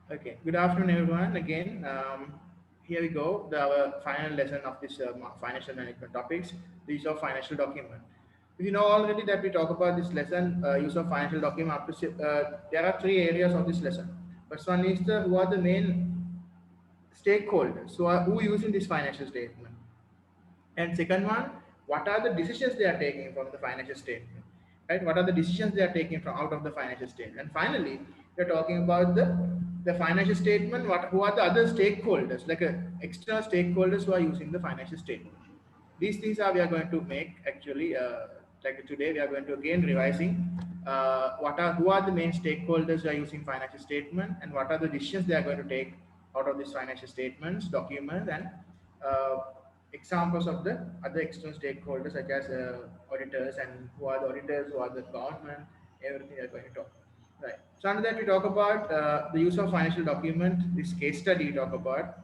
Okay, good afternoon, everyone. Again, here we go. Our final lesson of this financial management topics, the use of financial document. If you know already that we talk about this lesson, use of financial document. There are three areas of this lesson. First one is the who are the main stakeholders who using this financial statement. And second one, what are the decisions they are taking from the financial statement? Right? What are the decisions they are taking from out of the financial statement? And finally, we're talking about the financial statement. Who are the other stakeholders, like external stakeholders who are using the financial statement? These things are we are going to make actually. Like today, we are going to again revising what are who are the main stakeholders who are using financial statement and what are the decisions they are going to take out of these financial statements, documents, and uh, examples of the other external stakeholders such as auditors and who are the auditors, who are the government, everything we are going to talk. Right. So under that we talk about the use of financial document. This case study we talk about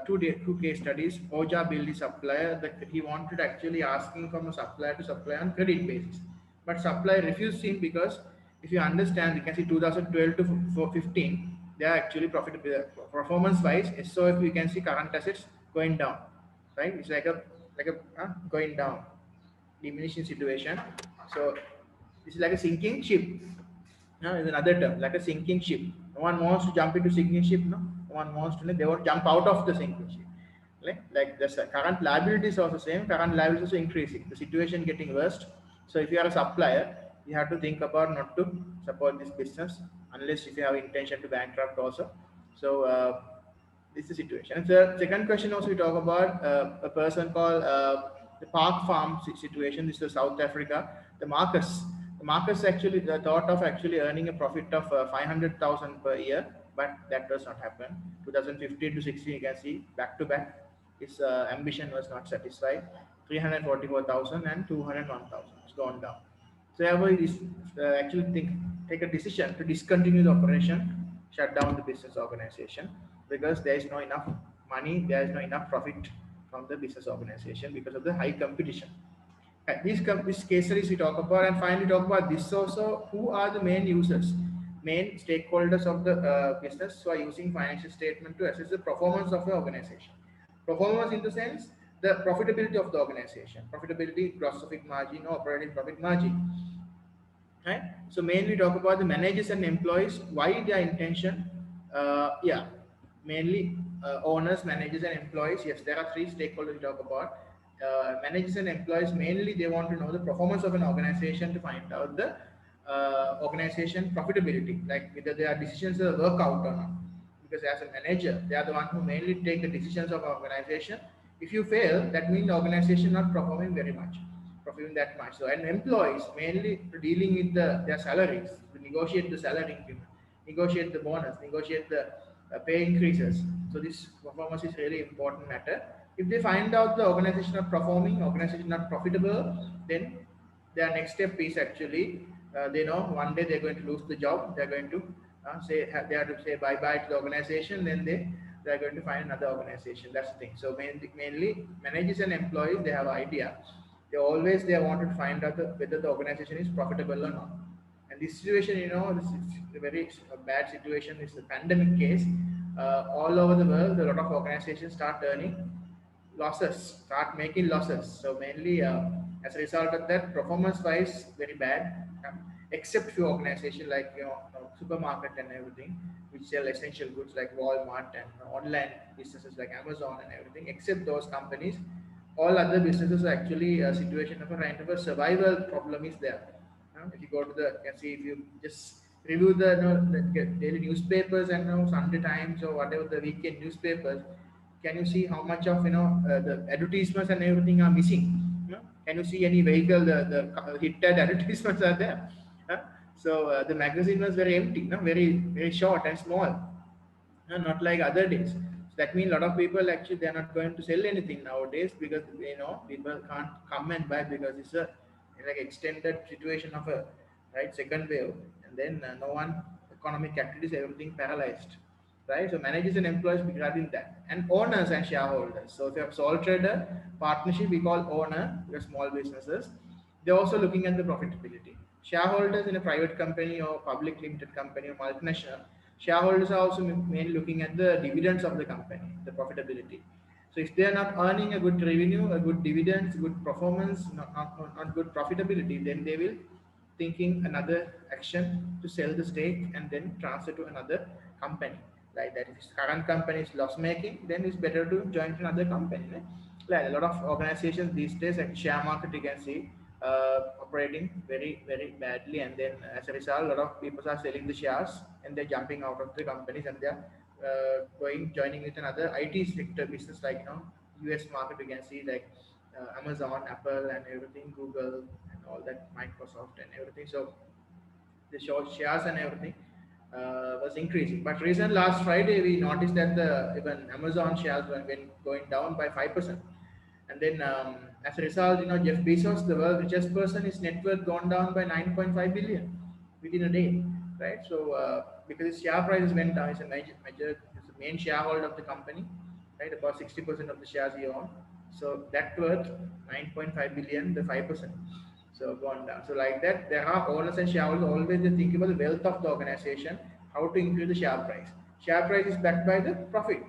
two case studies. Oja billed the supplier that he wanted actually asking from a supplier to supply on credit basis, but supplier refused him because if you understand, you can see 2012 to 15, they are actually profitable performance wise. So if we can see current assets going down, right? It's like a going down, diminishing situation. So this is like a sinking ship. No, is another term, like a sinking ship. No one wants to jump into sinking ship. No one wants to. They want to jump out of the sinking ship. Like the current liability is also same. Current liability is also increasing. The situation getting worse. So if you are a supplier, you have to think about not to support this business unless if you have intention to bankrupt also. So this is the situation. And the second question also we talk about a person called the Park Farm situation. This is South Africa. The Marcus. The Marcus actually the thought of actually earning a profit of 500,000 per year, but that does not happen. 2015 to 16, you can see back to back. His ambition was not satisfied. 344,000 and 201,000. It's gone down. So therefore, is actually take a decision to discontinue the operation, shut down the business organization because there is no enough money, there is no enough profit from the business organization because of the high competition. These case studies we talk about, and finally talk about this also. Who are the main users, main stakeholders of the business who are using financial statement to assess the performance of the organization? Performance in the sense the profitability of the organization, profitability, gross profit margin, or operating profit margin. Right? So mainly talk about the managers and employees. Why their intention? Yeah, mainly owners, managers, and employees. Yes, there are three stakeholders we talk about. Managers and employees mainly they want to know the performance of an organization to find out the organization profitability, like whether their decisions will work out or not. Because as a manager, they are the one who mainly take the decisions of organization. If you fail, that means the organization not performing very much, performing that much. So and employees mainly dealing with their salaries, to negotiate the salary increment, negotiate the bonus, negotiate the pay increases. So this performance is really important matter. If they find out the organization not performing, organization not profitable, then their next step is actually they know one day they're going to lose the job. They're going to they have to say bye bye to the organization. Then they're going to find another organization. That's the thing. So mainly managers and employees they have idea. They wanted to find out whether the organization is profitable or not. And this situation, this is a very bad situation. It's a pandemic case. All over the world, a lot of organizations start earning losses, start making losses. So mainly as a result of that, performance-wise, very bad. Except few organizations like supermarket and everything, which sell essential goods like Walmart and online businesses like Amazon and everything. Except those companies, all other businesses are actually a situation of a kind of a survival problem is there. If you go to you can see if you just review the daily newspapers and Sunday Times or whatever the weekend newspapers, can you see how much of the advertisements and everything are missing? Can you see any vehicle the hitted advertisements are there? Huh? So the magazine was very empty, very very short and small, not like other days. So that means a lot of people actually they're not going to sell anything nowadays because people can't come and buy because it's a like extended situation of a right second wave, and then no one economic activities everything paralyzed, right? So managers and employees regarding that, and owners and shareholders. So if you have sole trader partnership, we call owner because small businesses. They're also looking at the profitability. Shareholders in a private company or public limited company or multinational, Shareholders are also mainly looking at the dividends of the company, the profitability. So if they are not earning a good revenue, a good dividends, good performance, not good profitability, then they will thinking another action to sell the stake and then transfer to another company. Like that, if his current company is loss making, then it's better to join to another company. Right? Like a lot of organizations these days, like share market, you can see operating very badly, and then as a result, a lot of people are selling the shares and they're jumping out of the companies and they're going joining with another IT sector business, like US market. We can see like Amazon, Apple, and everything, Google, and all that, Microsoft, and everything. So the short shares and everything was increasing. But recent last Friday, we noticed that the even Amazon shares were been going down by 5%. And then, as a result, Jeff Bezos, the world's richest person, his net worth gone down by 9.5 billion within a day, right? So, because his share prices went down, he's a he's the main shareholder of the company, right? About 60% of the shares he owns. So that worth 9.5 billion, the 5%. So gone down. So like that, there are owners and shareholders always they think about the wealth of the organization, how to increase the share price. Share price is backed by the profit.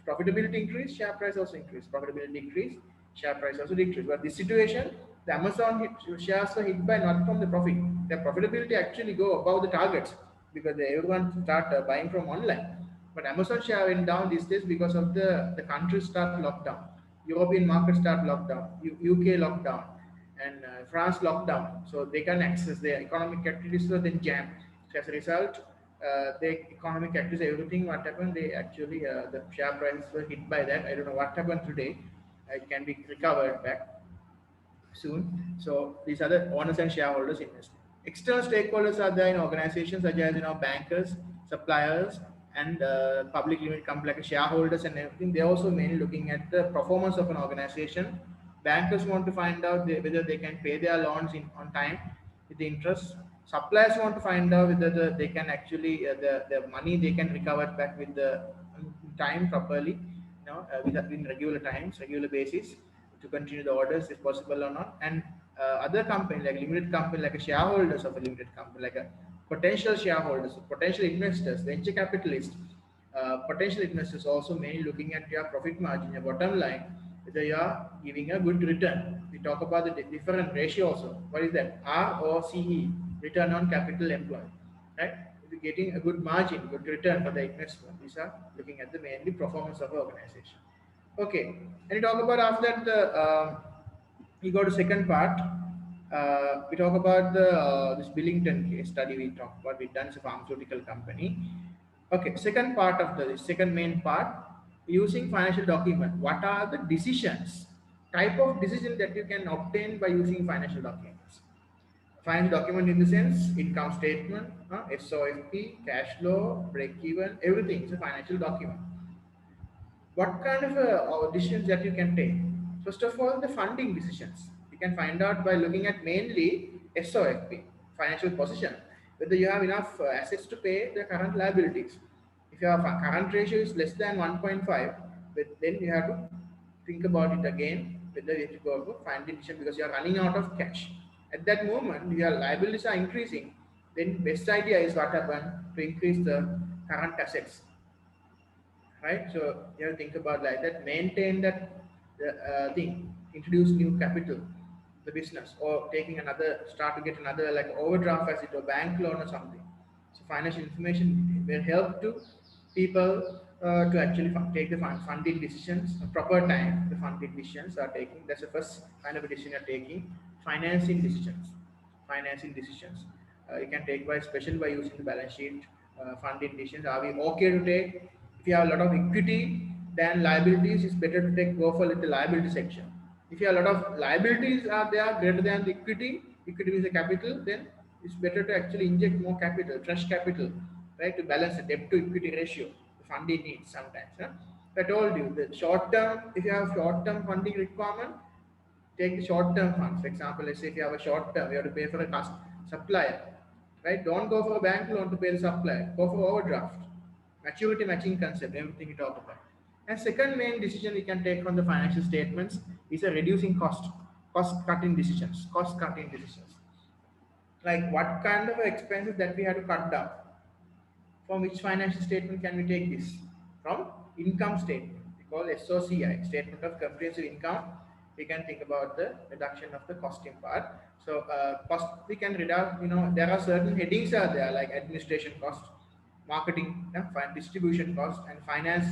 Profitability increase, share price also increase. Profitability increase, share price also decrease. But this situation, the Amazon shares were hit by not from the profit. Their profitability actually go above the targets because everyone start buying from online. But Amazon share went down these days because of the countries start lockdown. European market start lockdown, UK lockdown, and France lockdown. So they can access their economic activities, so then jam. So as a result, the economic activities, everything what happened, they actually the share prices were hit by that. I don't know what happened today. It can be recovered back soon. So these are the owners and shareholders invest. External stakeholders are there in organizations such as bankers, suppliers, and public limited company like shareholders and everything. They're also mainly looking at the performance of an organization. Bankers want to find out whether they can pay their loans on time with the interest. Suppliers want to find out whether they can actually the money they can recover back with the time properly, within regular times, regular basis to continue the orders if possible or not. And other company like limited company, like a shareholders of a limited company, like a potential shareholders, potential investors, venture capitalists, potential investors also mainly looking at your profit margin, your bottom line, whether you are giving a good return. We talk about the different ratio also. What is that? ROCE, return on capital employed, right? If you're getting a good margin, good return for the investment, these are looking at the mainly performance of the organization. Okay, and you talk about after that you go to second part. We talk about the this Billington case study. We talk about we done as a pharmaceutical company. Okay, second part of the second main part, using financial document. What are the decisions, type of decision that you can obtain by using financial documents? Financial document in the sense income statement, SOFP, cash flow, break even, everything is a financial document. What kind of decisions that you can take? First of all, the funding decisions. You can find out by looking at mainly SOFP, financial position, whether you have enough assets to pay the current liabilities. If your current ratio is less than 1.5, then you have to think about it again, whether you have to go for funding decision because you are running out of cash. At that moment, your liabilities are increasing. Then best idea is what happen to increase the current assets, right? So you have to think about like that, maintain that thing, introduce new capital, the business, or taking another, start to get another like overdraft facility or bank loan or something. So financial information will help to people to actually take the funding decisions, proper time, the funding decisions are taking. That's the first kind of a decision you're taking. Financing decisions. Financing decisions. You can take by especially by using the balance sheet funding decisions. Are we okay to take? If you have a lot of equity, then liabilities is better to take go for the liability section. If you have a lot of liabilities are there greater than the equity, equity is the capital, then it's better to actually inject more capital, fresh capital, right, to balance the debt to equity ratio, the funding needs sometimes. Huh? I told you the short term, if you have short term funding requirement, take the short term funds. For example, let's say if you have a short term, you have to pay for a supplier, right? Don't go for a bank loan to pay the supplier, go for overdraft. Maturity matching concept, everything we talk about. And second main decision we can take from the financial statements is a reducing cost cutting decisions, cost cutting decisions. Like what kind of expenses that we have to cut down. From which financial statement can we take this? From income statement. We call SOCI, Statement of Comprehensive Income. We can think about the reduction of the costing part. So cost we can reduce. There are certain headings are there like administration cost, marketing, distribution cost, and finance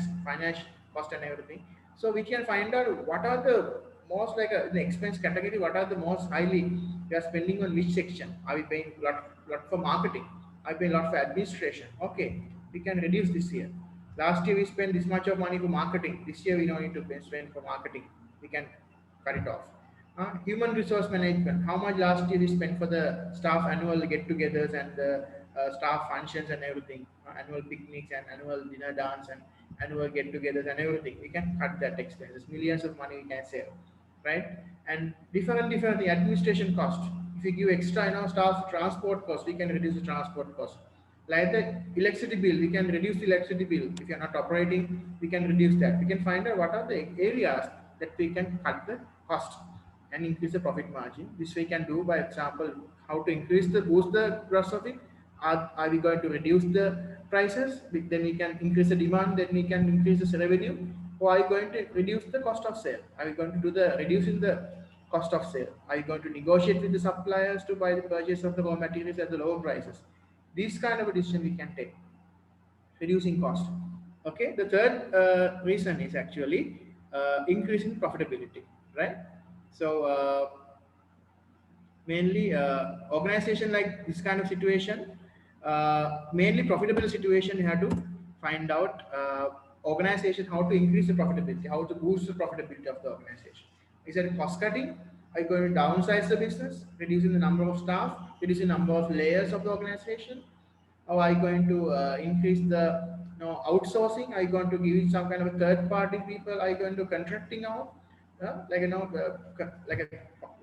cost and everything. So we can find out what are the most like the expense category. What are the most highly we are spending on which section? Are we paying lot for marketing? I pay a lot for administration. Okay, we can reduce this year. Last year we spent this much of money for marketing. This year we don't need to spend for marketing. We can cut it off. Human resource management. How much last year we spent for the staff annual get-togethers and the staff functions and everything, annual picnics and annual dinner dance and annual get-togethers and everything. We can cut that expenses. Millions of money we can save, right? And different the administration cost. If you give extra, staff transport cost, we can reduce the transport cost. Like the electricity bill, we can reduce the electricity bill. If you're not operating, we can reduce that. We can find out what are the areas that we can cut the cost and increase the profit margin. This we can do by example, how to boost the gross profit. Are we going to reduce the prices? Then we can increase the demand, then we can increase the revenue. Or are you going to reduce the cost of sale? Are we going to do the reducing the cost of sale? Are you going to negotiate with the suppliers to buy the purchase of the raw materials at the lower prices? This kind of a decision we can take, reducing cost. Okay, the third reason is actually increasing profitability, right? So mainly organization like this kind of situation, mainly profitable situation, you have to find out organization how to increase the profitability, how to boost the profitability of the organization. Is it cost cutting? Are you going to downsize the business, reducing the number of staff, reducing the number of layers of the organization? Or are you going to increase the outsourcing? Are you going to give it some kind of a third party people? Are you going to contracting out? Like a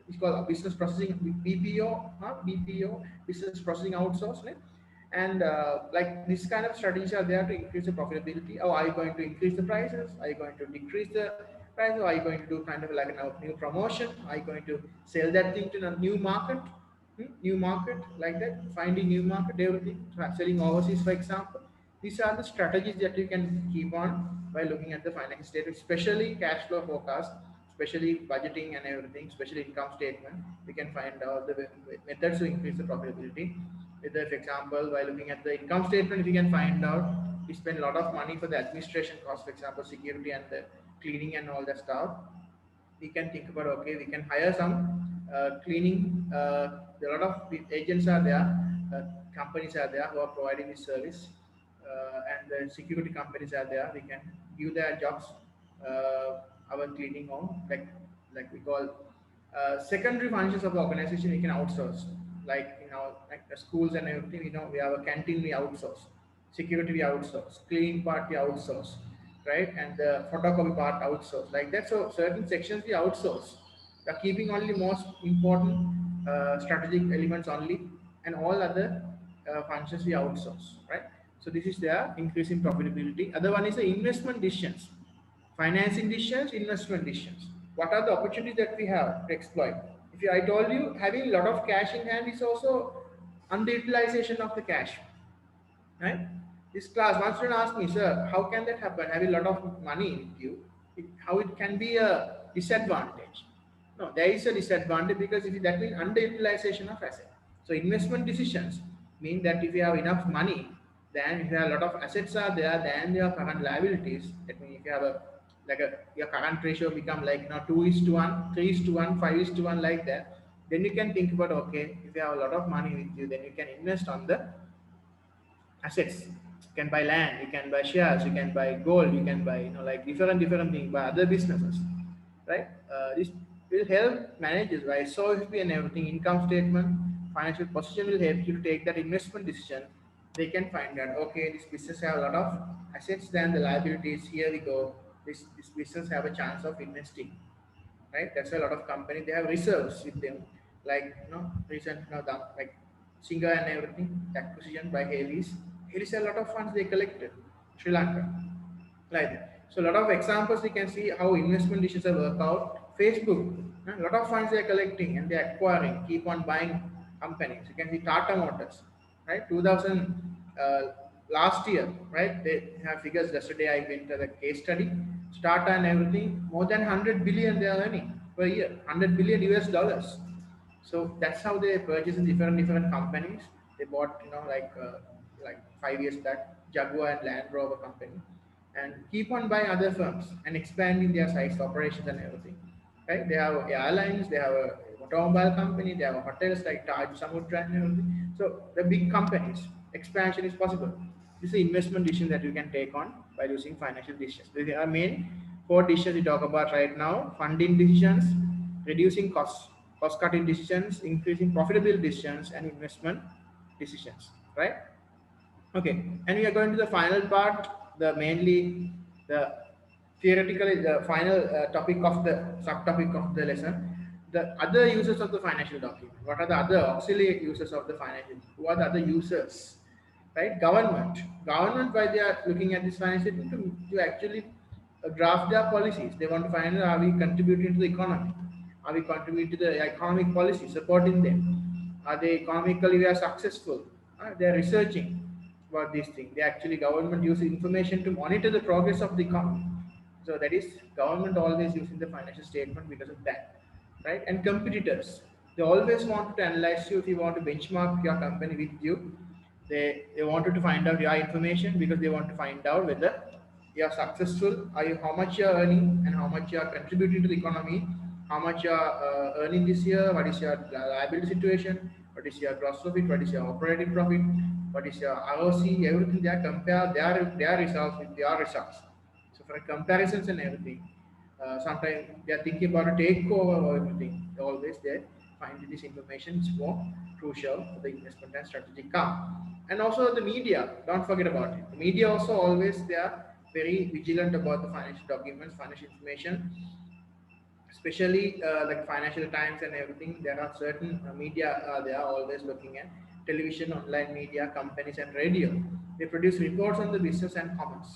it's called business processing BPO, BPO, business processing outsource, right? And like this kind of strategies are there to increase the profitability. Or are you going to increase the prices? Are you going to decrease the price? Or are you going to do kind of like a new promotion? Are you going to sell that thing to a new market? New market, like that, finding new market, everything, selling overseas, for example. These are the strategies that you can keep on by looking at the financial statement, especially cash flow forecast, especially budgeting and everything, especially income statement. We can find out the methods to increase the profitability. With the, for example, by looking at the income statement, we can find out we spend a lot of money for the administration costs, for example, security and the cleaning and all that stuff. We can think about, okay, we can hire some cleaning. A lot of agents are there, companies are there who are providing this service, and the security companies are there. We can give their jobs, our cleaning home, like we call secondary functions of the organization. We can outsource, like like the schools and everything. We have a canteen, we outsource. Security we outsource. Cleaning part we outsource, right? And the photocopy part outsource, like that. So certain sections we outsource. We are keeping only most important strategic elements only, and all other functions we outsource, right? So this is their increase in profitability. Other one is the investment decisions, financing decisions, investment decisions. What are the opportunities that we have to exploit? I told you, having a lot of cash in hand is also underutilization of the cash, right? This class, one student asked me, sir, how can that happen? Having a lot of money with you, how it can be a disadvantage? No, there is a disadvantage because if that means underutilization of asset. So investment decisions mean that if you have enough money, then if you have a lot of assets are there, then your current liabilities. That means if you have your current ratio become like 2:1, 3:1, 5:1, like that, then you can think about, okay, if you have a lot of money with you, then you can invest on the assets. You can buy land, you can buy shares, you can buy gold, you can buy like different things, by other businesses, right? This will help managers by SOFP and everything, income statement, financial position will help you to take that investment decision. They can find that, okay, this business have a lot of assets, then the liabilities, here we go, this business have a chance of investing, right? That's why a lot of companies, they have reserves with them, like recent like Singer and everything, acquisition by Haley's. Haley's a lot of funds they collected, Sri Lanka, like that. So a lot of examples we can see how investment decisions work out. Facebook, a lot of funds they are collecting and they are acquiring, keep on buying companies. You can see Tata Motors, right? 2000. last year, right? They have figures. Yesterday I went to the case study, Starta and everything. More than 100 billion they are earning per year, 100 billion US dollars. So that's how they purchase in different companies. They bought, like 5 years back, Jaguar and Land Rover company, and keep on buying other firms and expanding their size, operations, and everything. Right? They have airlines, they have a automobile company, they have hotels like Taj Samudra and everything. So the big companies, expansion is possible. This is the investment decision that you can take on by using financial decisions. These are main four decisions we talk about right now: funding decisions, reducing costs, cost cutting decisions, increasing profitability decisions, and investment decisions. Right? Okay, and we are going to the final part, the mainly the theoretically the final topic of the subtopic of the lesson, the other uses of the financial document. What are the other auxiliary uses of the financial? Who are the other users? Right, government why they are looking at this financial to actually draft their policies. They want to find out, are we contributing to the economy? Are we contributing to the economic policy, supporting them? Are they economically we are successful? They are researching about these things. They actually government use information to monitor the progress of the economy. So that is government always using the financial statement because of that, right? And competitors, they always want to analyze you if you want to benchmark your company with you. They wanted to find out your information because they want to find out whether you are successful, are you, how much you are earning and how much you are contributing to the economy, how much you are earning this year, what is your liability situation, what is your gross profit, what is your operating profit, what is your ROC, everything they are compare their results with your results. So for comparisons and everything, sometimes they are thinking about a takeover or everything. Always they find this information is more crucial for the investment and strategic calm. And also the media, don't forget about it. The media also always they are very vigilant about the financial documents, financial information, especially like Financial Times and everything. There are certain media they are always looking at television, online media, companies, and radio. They produce reports on the business and commerce.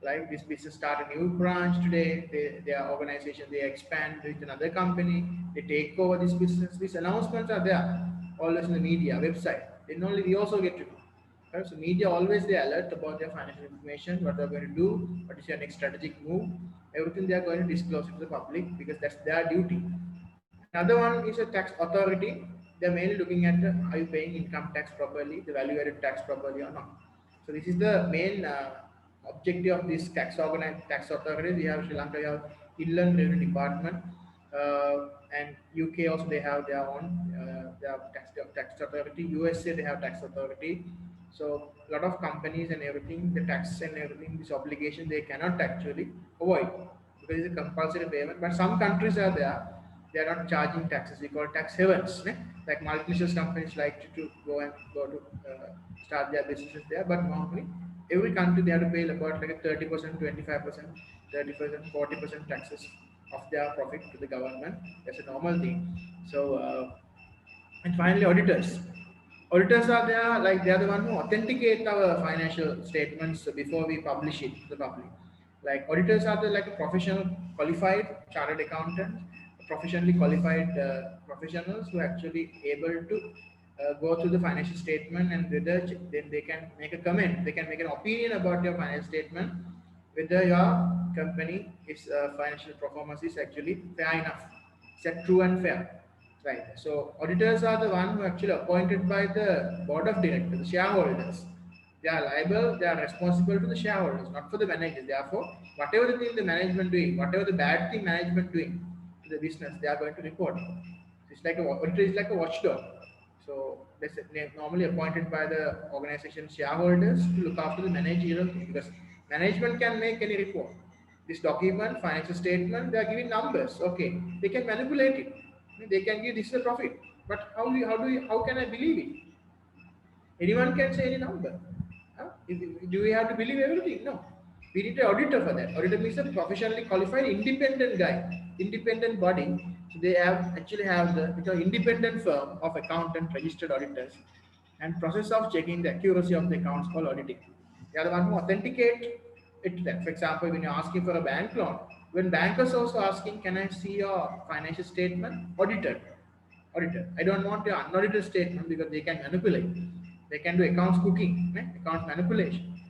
Like this business start a new branch today, their organization they expand with another company, they take over this business. These announcements are there always in the media website. Then only we also get to know. Right? So media always they alert about their financial information, what they're going to do, what is your next strategic move, everything they are going to disclose it to the public because that's their duty. Another one is a tax authority. They're mainly looking at are you paying income tax properly, the value added tax properly or not. So this is the main objective of this tax authority. We have Sri Lanka, we have Inland Revenue Department, and UK also they have their own tax authority. USA they have tax authority. So a lot of companies and everything, the tax and everything, this obligation they cannot actually avoid because it's a compulsory payment. But some countries are there, they are not charging taxes. We call tax havens. Like multinational companies like to go to start their businesses there, but normally every country they have to pay about like a 30%, 25%, 30%, 40% taxes of their profit to the government. That's a normal thing. So and finally, auditors. Auditors are there, like they are the one who authenticate our financial statements before we publish it to the public. Like auditors are the like professional qualified chartered accountants, professionally qualified professionals who actually able to go through the financial statement and whether then they can make a comment, they can make an opinion about your financial statement, whether your company is financial performance is actually fair enough, is that true and fair. Right. So auditors are the one who actually appointed by the board of directors, the shareholders. They are liable, they are responsible to the shareholders, not for the managers. Therefore, whatever the thing the management doing, whatever the bad thing management doing to the business, they are going to report. It's like a auditor is like a watchdog. So that's normally appointed by the organization shareholders to look after the managerial thing because management can make any report. This document, financial statement, they are giving numbers. Okay, they can manipulate it. They can give this is a profit. But how can I believe it? Anyone can say any number. Huh? Do we have to believe everything? No. We need an auditor for that. Auditor means a professionally qualified independent guy, independent body. So they have actually have the independent firm of accountant registered auditors and process of checking the accuracy of the accounts called auditing. They are the one who authenticate it to them. For example, when you're asking for a bank loan, when bankers also asking, can I see your financial statement? Audited. I don't want your unaudited statement because they can manipulate. They can do accounts cooking, right? Accounts manipulation.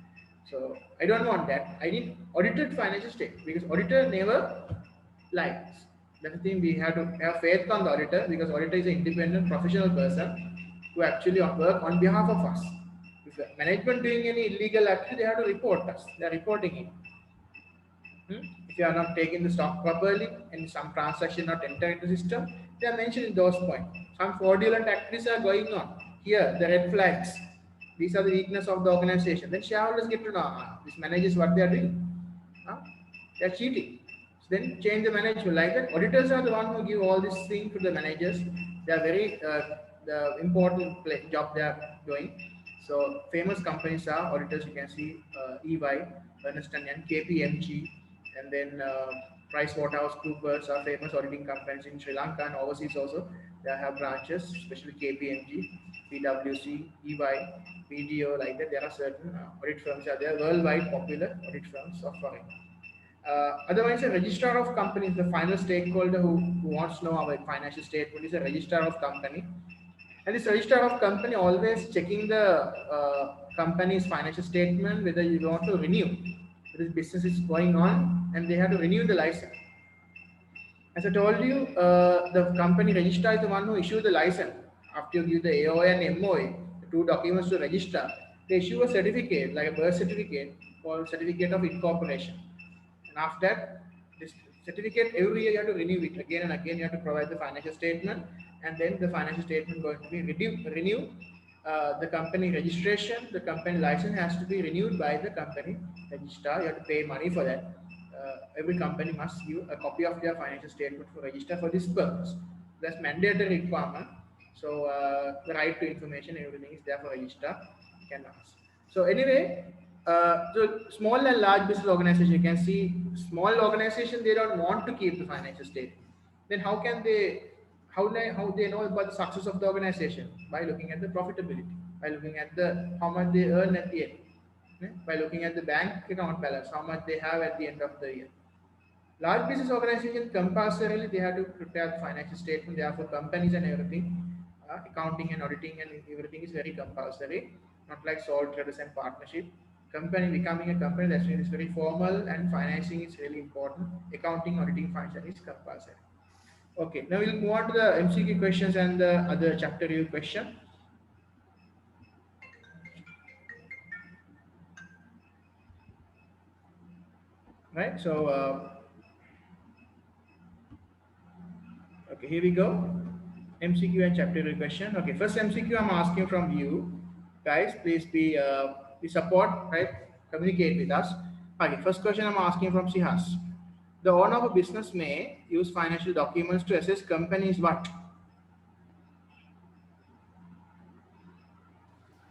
So I don't want that. I need audited financial statement because auditor never lies. That's the thing, we have to have faith on the auditor because auditor is an independent professional person who actually work on behalf of us. If the management doing any illegal activity, they have to report us. They are reporting it. If you are not taking the stock properly and some transaction not entering the system, they are mentioned in those points. Some fraudulent activities are going on. Here, the red flags. These are the weakness of the organization. Then shareholders get to know these managers what they are doing. They are cheating. So then change the management like that. Auditors are the one who give all this thing to the managers. They are very the important job they are doing. So famous companies are auditors. You can see EY, Ernst and Young, KPMG, and then PricewaterhouseCoopers are famous auditing companies in Sri Lanka and overseas also. They have branches, especially KPMG, PwC, EY, BDO, like that. There are certain audit firms are there, worldwide popular audit firms of foreign. Otherwise, a registrar of companies, the final stakeholder who wants to know our financial statement is a registrar of company. And this registrar of company always checking the company's financial statement, whether you want to renew. This business is going on and they have to renew the license. As I told you, the company registrar is the one who issues the license. After you give the AOA and MOA, the two documents to register, they issue a certificate, like a birth certificate or certificate of incorporation. And after that, this certificate every year you have to renew it again and again. You have to provide the financial statement, and then the financial statement going to be renew. The company registration, the company license has to be renewed by the company registrar. You have to pay money for that. Every company must give a copy of their financial statement for register for this purpose. That's mandatory requirement. So the right to information, everything is there for register. You can ask. So anyway, so small and large business organization, you can see small organization, they don't want to keep the financial statement. Then how can they, how they know about the success of the organization? By looking at the profitability, by looking at the how much they earn at the end, by looking at the bank account balance, how much they have at the end of the year. Large business organization compulsorily they have to prepare the financial statement. They are for companies and everything. Accounting and auditing and everything is very compulsory. Not like sole traders and partnership. Company becoming a company, that's means it's very formal and financing is really important. Accounting, auditing, financing is compulsory. Okay, now we'll move on to the MCQ questions and the other chapter review question. Right, so okay, here we go. MCQ and chapter review question. Okay, first MCQ I'm asking from you guys. Please be support, right? Communicate with us. Okay, first question I'm asking from Sihas. The owner of a business may use financial documents to assess companies what?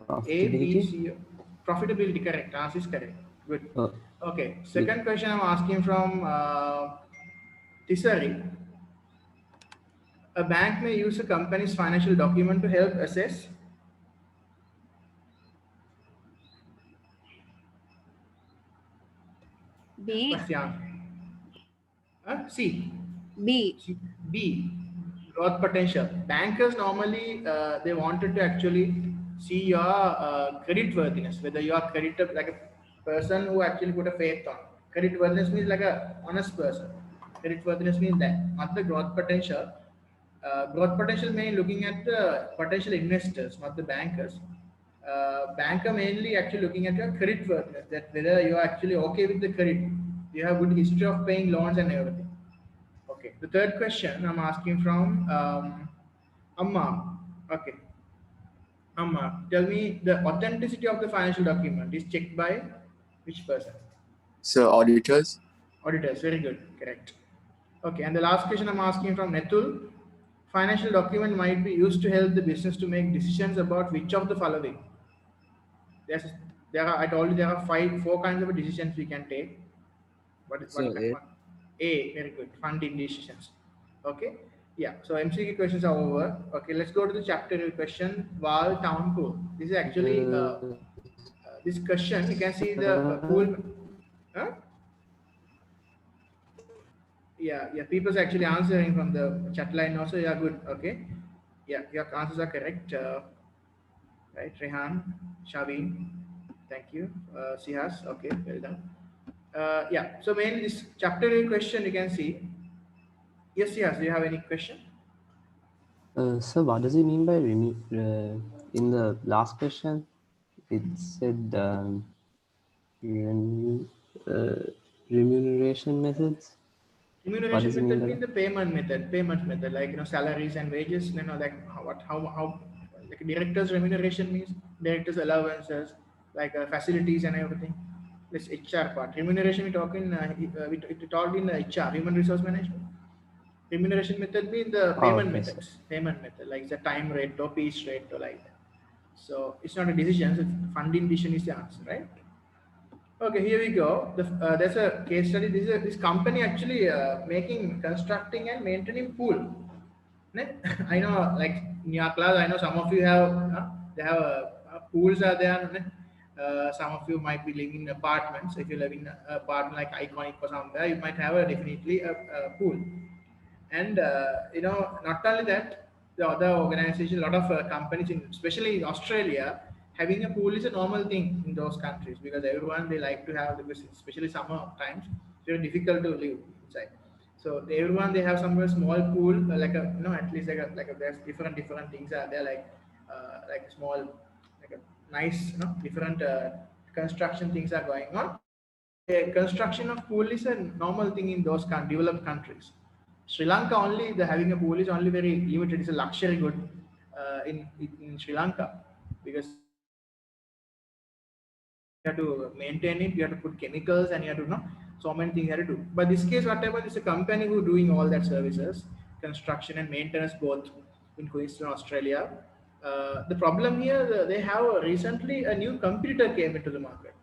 A, B, C. Profitability, correct. Answer is correct. Good. Okay. Second question I'm asking from Tisari. A bank may use a company's financial document to help assess. B. What's the answer? C. B. B. Growth potential. Bankers normally they wanted to actually see your credit worthiness, whether you are credited like a person who actually put a faith on. Credit worthiness means like a honest person. Credit worthiness means that, not the growth potential. Growth potential means looking at the potential investors, not the bankers. Banker mainly actually looking at your credit worthiness, that whether you are actually okay with the credit, you have good history of paying loans and everything. Okay, the third question I'm asking from Amma. Okay, Amma, tell me the authenticity of the financial document is checked by which person? So auditors. Auditors, very good, correct. Okay, and the last question I'm asking from Netul. Financial document might be used to help the business to make decisions about which of the following. There are, I told you there are four kinds of decisions we can take. What is So one? A, very good. Funding decisions. Okay. Yeah. So MCQ questions are over. Okay. Let's go to the chapter question. Val Town Pool. This is actually this question. You can see the pool. Huh? Yeah. Yeah. People's actually answering from the chat line also. Yeah. Good. Okay. Yeah. Your answers are correct. right? Rehan, Shavin, thank you. Sihas, okay, well done. Yeah, so mainly this chapter A question you can see. Yes, yes, do you have any question? So what does it mean by in the last question? It said remu- uh, remuneration methods. What Remuneration does it mean method by means that? the payment method, like salaries and wages. Like how like directors' remuneration means directors' allowances, like facilities and everything. This HR part. Remuneration we talk in we talked in HR, human resource management. Remuneration method means the Oh, payment okay, so methods, payment method like the time rate or piece rate or like that. So it's not a decision. So funding decision is the answer, right? Okay, here we go. There's a case study. This company actually making, constructing and maintaining pool. Ne? I know, like in your class, I know some of you have they have pools are there. Ne? Some of you might be living in apartments. If you live in an apartment like Iconic or somewhere, you might have a definitely a pool. And not only that, the other organization, a lot of companies, especially in Australia, having a pool is a normal thing in those countries because everyone they like to have, because especially summer times, it's very difficult to live inside. So everyone they have somewhere small pool, like a at least like a there's different things are there, like a small, like a nice different construction things are going on. Construction of pool is a normal thing in those developed countries. Sri Lanka only the having a pool is only very limited. It's a luxury good in Sri Lanka because you have to maintain it, you have to put chemicals, and you have to know so many things you have to do. But this case, whatever, is a company who doing all that services, construction and maintenance both in Queensland, Australia. The problem here, they have recently a new competitor came into the market,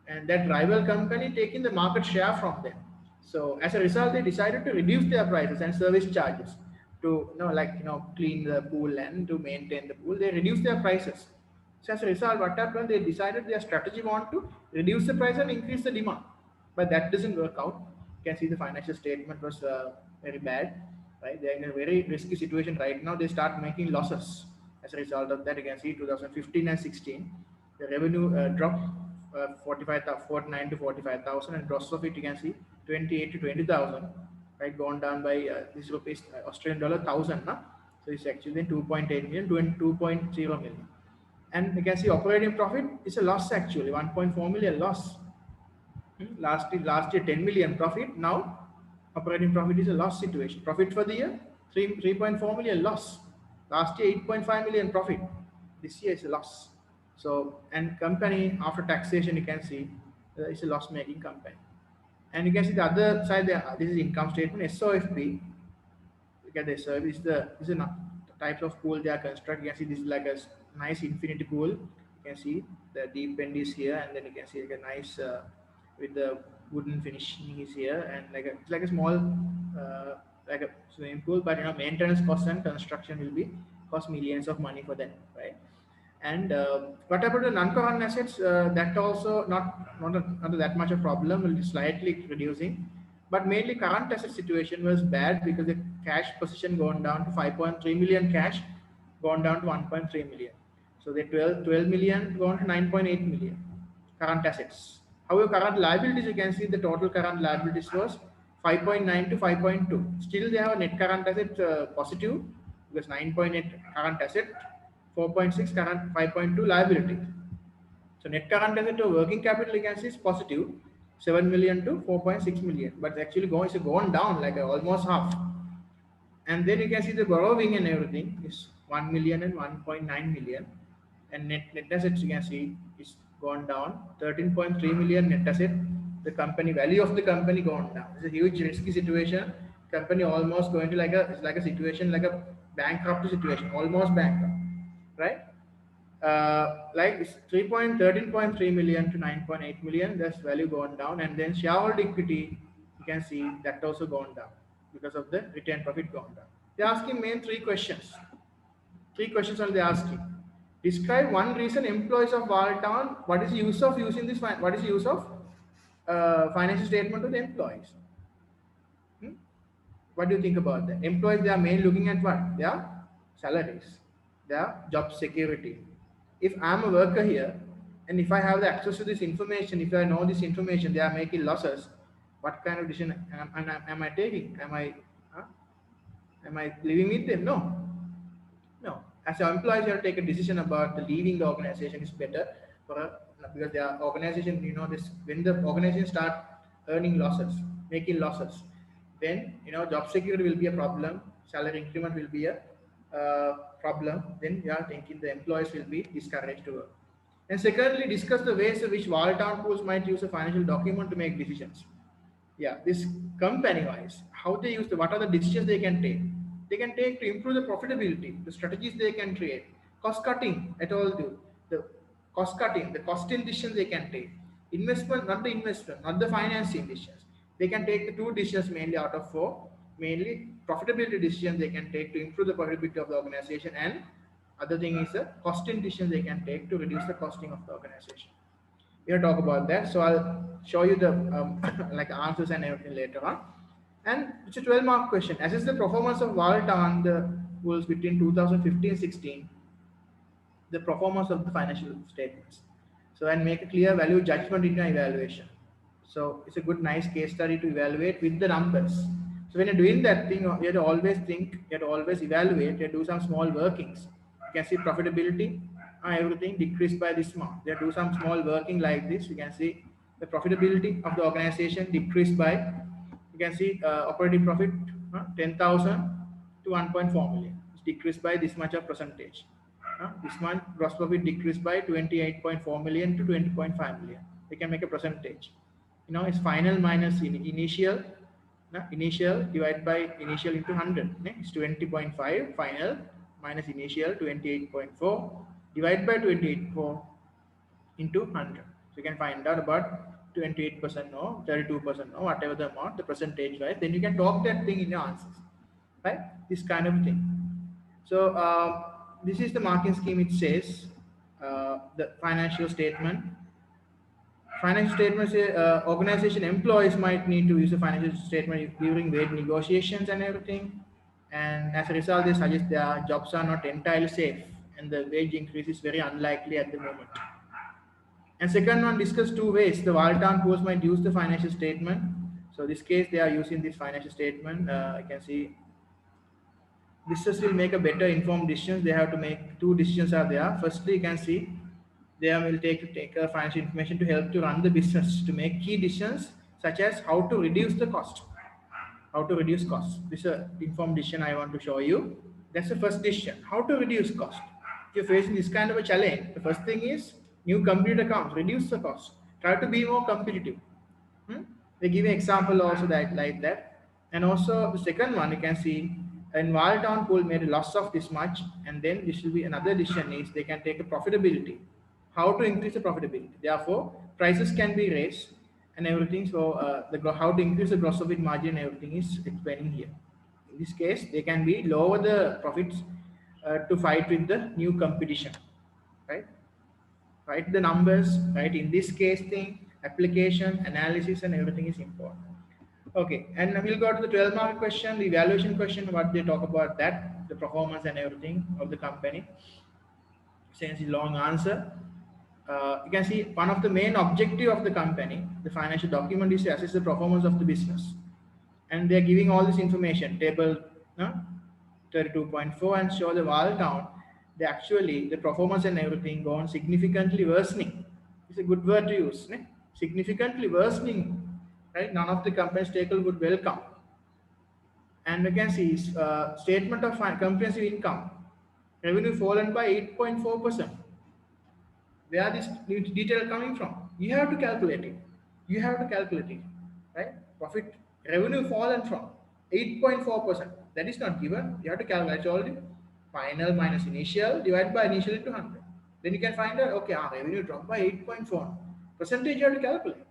and that rival company taking the market share from them. So as a result, they decided to reduce their prices and service charges to clean the pool and to maintain the pool. They reduce their prices. So as a result, what happened? They decided their strategy want to reduce the price and increase the demand, but that doesn't work out. You can see the financial statement was very bad, right? They're in a very risky situation right now. They start making losses as a result of that. You can see 2015 and 16, the revenue dropped 49 to 45,000, and gross profit you can see 28 to 20,000, right? Gone down by this rupees Australian dollar 1,000, no? So it's actually 2.8 million to 2.0 million. And you can see operating profit is a loss actually, 1.4 million loss. Last year 10 million profit. Now operating profit is a loss situation. Profit for the year 3.4 million loss. Last year 8.5 million profit. This year is a loss. So, and company after taxation you can see it's a loss making company. And you can see the other side there. This is income statement. SOFP. Look at this. This is a types of pool they are constructing. You can see this is like a nice infinity pool. You can see the deep end is here, and then you can see like a nice with the wooden finishing is here, and it's like a small like a swimming pool. But maintenance cost and construction will be cost millions of money for them, right? And what about the non-current assets? That also not that much a problem. Will be slightly reducing, but mainly current asset situation was bad because the cash position gone down to 5.3 million cash, gone down to 1.3 million. So the 12 million gone to 9.8 million current assets. However, current liabilities, you can see the total current liabilities was 5.9 to 5.2. Still, they have a net current asset positive because 9.8 current asset, 4.6 current, 5.2 liability. So net current asset to working capital, you can see is positive, 7 million to 4.6 million, but actually it's gone down like almost half. And then you can see the borrowing and everything is 1 million and 1.9 million, and net assets you can see is gone down 13.3 million net asset. The company value of the company gone down. It's a huge risky situation. Company almost going to it's like a situation like a bankrupt situation, almost bankrupt, right? Like it's 13.3 million to 9.8 million. That's value gone down, and then shareholder equity you can see that also gone down because of the return profit gone down. They're asking main three questions. Three questions are they asking. Describe one reason employees of Walltown. What is the use of using this? What is the use of financial statement to the employees? Hmm? What do you think about that? Employees, they are mainly looking at what? Their salaries, their job security, if I'm a worker here, and if I have the access to this information, if I know this information, they are making losses. What kind of decision am I taking? Huh? Am I living with them? No, no. As an employee, you have to take a decision about the leaving the organization is better for a, because the organization, you know, this when the organization start earning losses, making losses, then you know job security will be a problem, salary increment will be a problem. Then you are thinking the employees will be discouraged to work. And secondly, discuss the ways in which volatile pools might use a financial document to make decisions. Yeah, this company wise, how they use the, what are the decisions they can take to improve the profitability, the strategies they can create, cost cutting, I told you, the cost cutting, the costing decisions they can take, investment, not the investment, not the financing decisions, they can take the two decisions mainly out of four, mainly profitability decisions they can take to improve the profitability of the organization, and other thing is the costing decisions they can take to reduce the costing of the organization. We'll talk about that. So I'll show you the like answers and everything later on. And it's a 12-mark question. Assess the performance of Walter on the pools between 2015-16, the performance of the financial statements. So and make a clear value judgment in your evaluation. So it's a good, nice case study to evaluate with the numbers. So when you're doing that thing, you have to always think, you have to always evaluate, you have to do some small workings. You can see profitability, everything decreased by this amount. They do some small working like this. You can see the profitability of the organization decreased by, you can see operating profit 10,000 to 1.4 million. It's decreased by this much of percentage. This month gross profit decreased by 28.4 million to 20.5 million. They can make a percentage. You know, it's final minus initial. Initial divided by initial into 100. It's 20.5 final minus initial 28.4 divided by 28.4 into 100. So you can find out about 28% no, 32% no, whatever the amount, the percentage wise. Then you can talk that thing in your answers, right? This kind of thing. So this is the marking scheme. It says the financial statement. Financial statements, organization employees might need to use a financial statement during wage negotiations and everything. And as a result, they suggest their jobs are not entirely safe and the wage increase is very unlikely at the moment. And second one, discuss two ways the Walton pools might use the financial statement. So this case, they are using this financial statement. I can see business will make a better informed decisions. They have to make two decisions are there. Firstly, you can see they will take financial information to help to run the business to make key decisions such as how to reduce the cost. How to reduce costs. This is an informed decision I want to show you. That's the first decision. How to reduce cost. If you're facing this kind of a challenge, the first thing is new computer accounts, reduce the cost. Try to be more competitive. They give an example also that like that. And also the second one, you can see in Walton pool made a loss of this much, and then this will be another decision is they can take a profitability. How to increase the profitability. Therefore, prices can be raised and everything. So how to increase the gross profit margin and everything is explaining here. In this case, they can be lower the profits to fight with the new competition, right? Write the numbers, right? In this case thing, application, analysis and everything is important. Okay, and we'll go to the 12-mark question, the evaluation question, what they talk about that, the performance and everything of the company. Since it's long answer, you can see one of the main objective of the company, the financial document is to assess the performance of the business. And they're giving all this information, table 32.4 and show the Walton. They actually, the performance and everything gone significantly worsening. It's a good word to use, né? Significantly worsening, right? None of the companies taken would welcome. And we can see statement of comprehensive income, revenue fallen by 8.4%. Where this detail coming from? You have to calculate it. You have to calculate it, right? Profit revenue fallen from 8.4%. That is not given. You have to calculate already. Final minus initial divided by initial into 100. Then you can find out, okay, our revenue dropped by 8.4. Percentage you have to calculate,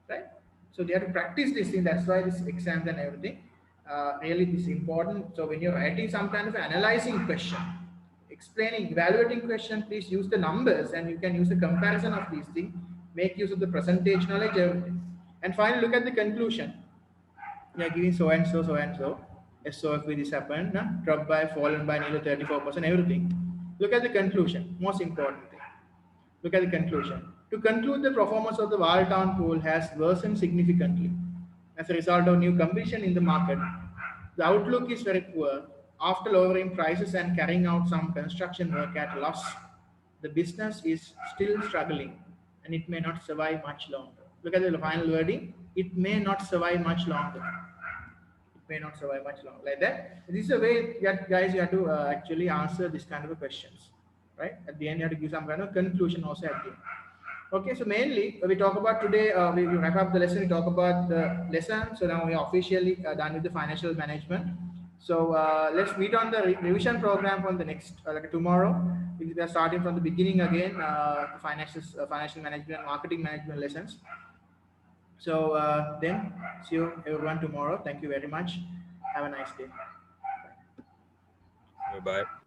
right? So they have to practice this thing. That's why this exams and everything really is important. So when you're writing some kind of analyzing question, explaining, evaluating question, please use the numbers and you can use the comparison of these things, make use of the percentage knowledge, everything. And finally, look at the conclusion. You are giving so and so, so and so. So if this happened, dropped by, fallen by nearly 34%, everything. Look at the conclusion, most important thing. Look at the conclusion. To conclude, the performance of the Wildtown pool has worsened significantly as a result of new competition in the market. The outlook is very poor. After lowering prices and carrying out some construction work at loss, the business is still struggling and it may not survive much longer. Look at the final wording. It may not survive much longer. It may not survive much longer. Like that. This is a way that guys you have to actually answer this kind of questions. Right? At the end, you have to give some kind of conclusion also at the end. Okay, so mainly we talk about today, we wrap up the lesson, we talk about the lesson. So now we are officially done with the financial management. So let's meet on the revision program on the next, like tomorrow. We are starting from the beginning again, financial management and marketing management lessons. So then see you everyone tomorrow. Thank you very much. Have a nice day. Bye-bye.